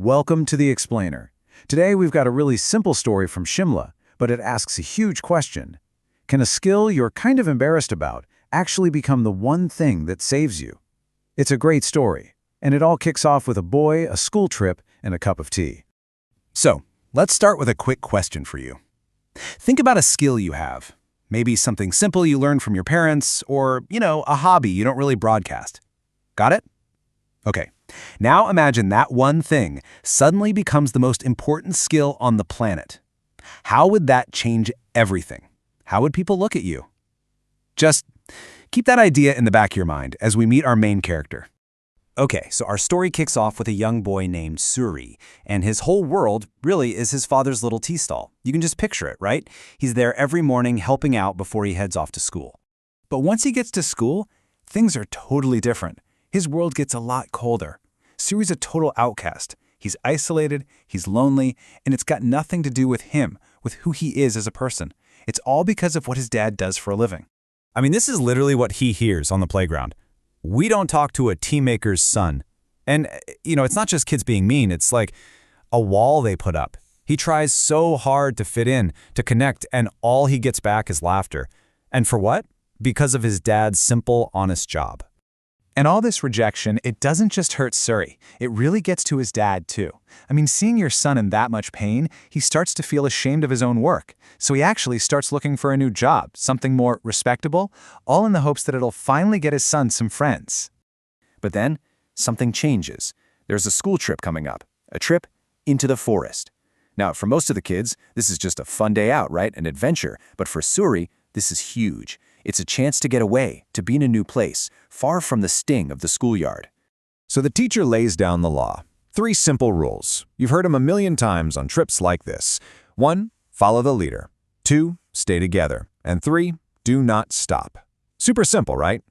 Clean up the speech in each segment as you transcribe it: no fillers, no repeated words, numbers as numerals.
Welcome to The Explainer. Today we've got a really simple story from Shimla, but it asks a huge question. Can a skill you're kind of embarrassed about actually become the one thing that saves you? It's a great story, and it all kicks off with a boy, a school trip, and a cup of tea. So, let's start with a quick question for you. Think about a skill you have. Maybe something simple you learned from your parents, or, a hobby you don't really broadcast. Got it? Okay. Now imagine that one thing suddenly becomes the most important skill on the planet. How would that change everything? How would people look at you? Just keep that idea in the back of your mind as we meet our main character. Okay, so our story kicks off with a young boy named Suri, and his whole world really is his father's little tea stall. You can just picture it, right? He's there every morning helping out before he heads off to school. But once he gets to school, things are totally different. His world gets a lot colder. Suri's a total outcast. He's isolated, he's lonely, and it's got nothing to do with him, with who he is as a person. It's all because of what his dad does for a living. I mean, this is literally what he hears on the playground. We don't talk to a tea maker's son. And, it's not just kids being mean, it's like a wall they put up. He tries so hard to fit in, to connect, and all he gets back is laughter. And for what? Because of his dad's simple, honest job. And all this rejection, it doesn't just hurt Suri. It really gets to his dad, too. I mean, seeing your son in that much pain, he starts to feel ashamed of his own work. So he actually starts looking for a new job, something more respectable, all in the hopes that it'll finally get his son some friends. But then, something changes. There's a school trip coming up, a trip into the forest. Now, for most of the kids, this is just a fun day out, right? An adventure. But for Suri, this is huge. It's a chance to get away, to be in a new place, far from the sting of the schoolyard. So the teacher lays down the law. 3 simple rules. You've heard them a million times on trips like this. 1, follow the leader. 2, stay together. And 3, do not stop. Super simple, right?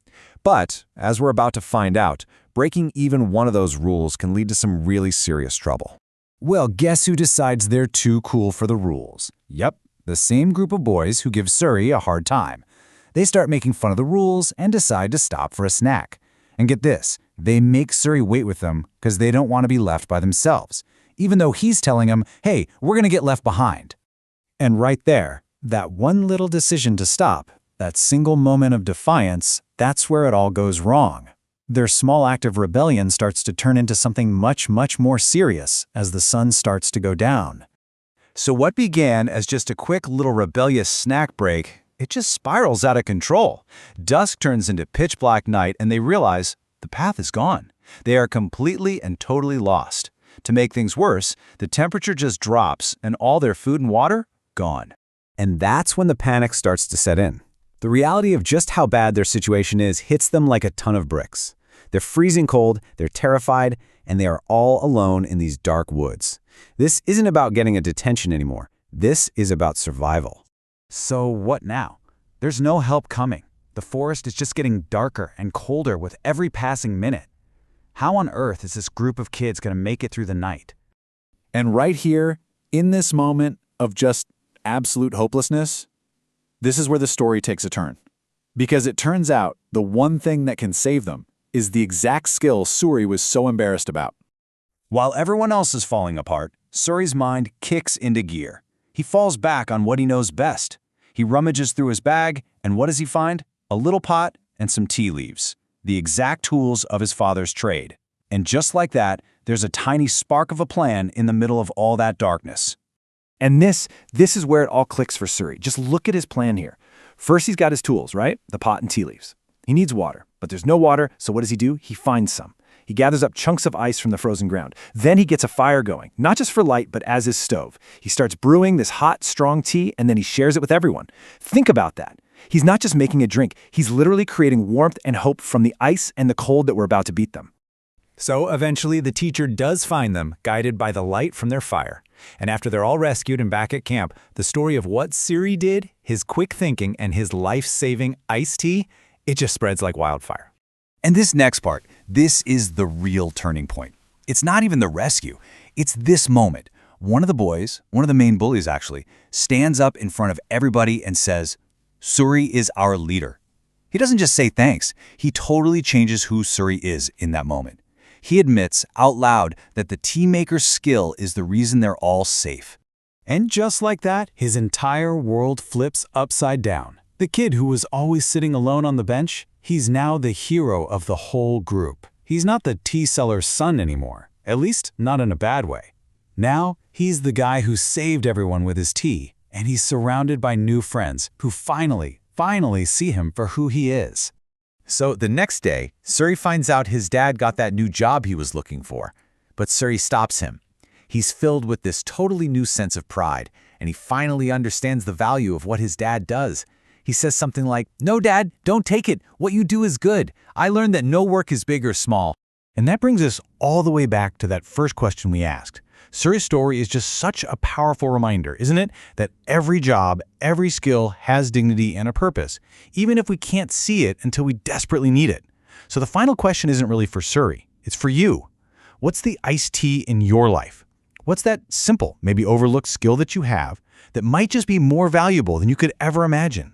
But, as we're about to find out, breaking even one of those rules can lead to some really serious trouble. Well, guess who decides they're too cool for the rules? Yep, the same group of boys who give Suri a hard time. They start making fun of the rules and decide to stop for a snack. And get this, they make Suri wait with them because they don't want to be left by themselves, even though he's telling them, hey, we're going to get left behind. And right there, that one little decision to stop, that single moment of defiance, that's where it all goes wrong. Their small act of rebellion starts to turn into something much, much more serious as the sun starts to go down. So what began as just a quick little rebellious snack break, it just spirals out of control. Dusk turns into pitch black night and they realize the path is gone. They are completely and totally lost. To make things worse, the temperature just drops and all their food and water, gone. And that's when the panic starts to set in. The reality of just how bad their situation is hits them like a ton of bricks. They're freezing cold, they're terrified, and they are all alone in these dark woods. This isn't about getting a detention anymore. This is about survival. So what now? There's no help coming. The forest is just getting darker and colder with every passing minute. How on earth is this group of kids going to make it through the night? And right here, in this moment of just absolute hopelessness, this is where the story takes a turn. Because it turns out the one thing that can save them is the exact skill Suri was so embarrassed about. While everyone else is falling apart, Suri's mind kicks into gear. He falls back on what he knows best. He rummages through his bag, and what does he find? A little pot and some tea leaves, the exact tools of his father's trade. And just like that, there's a tiny spark of a plan in the middle of all that darkness. And this is where it all clicks for Suri. Just look at his plan here. First, he's got his tools, right? The pot and tea leaves. He needs water, but there's no water, so what does he do? He finds some. He gathers up chunks of ice from the frozen ground. Then he gets a fire going, not just for light, but as his stove. He starts brewing this hot, strong tea, and then he shares it with everyone. Think about that. He's not just making a drink. He's literally creating warmth and hope from the ice and the cold that were about to beat them. So eventually the teacher does find them, guided by the light from their fire. And after they're all rescued and back at camp, the story of what Suri did, his quick thinking, and his life-saving iced tea, it just spreads like wildfire. And this next part, this is the real turning point. It's not even the rescue. It's this moment. One of the boys, one of the main bullies actually, stands up in front of everybody and says, Suri is our leader. He doesn't just say thanks. He totally changes who Suri is in that moment. He admits out loud that the tea maker's skill is the reason they're all safe. And just like that, his entire world flips upside down. The kid who was always sitting alone on the bench, he's now the hero of the whole group. He's not the tea seller's son anymore, at least not in a bad way. Now, he's the guy who saved everyone with his tea, and he's surrounded by new friends who finally see him for who he is. So the next day, Suri finds out his dad got that new job he was looking for. But Suri stops him. He's filled with this totally new sense of pride, and he finally understands the value of what his dad does. He says something like, "No, Dad, don't take it. What you do is good. I learned that no work is big or small." And that brings us all the way back to that first question we asked. Suri's story is just such a powerful reminder, isn't it? That every job, every skill has dignity and a purpose, even if we can't see it until we desperately need it. So the final question isn't really for Suri, it's for you. What's the iced tea in your life? What's that simple, maybe overlooked skill that you have that might just be more valuable than you could ever imagine?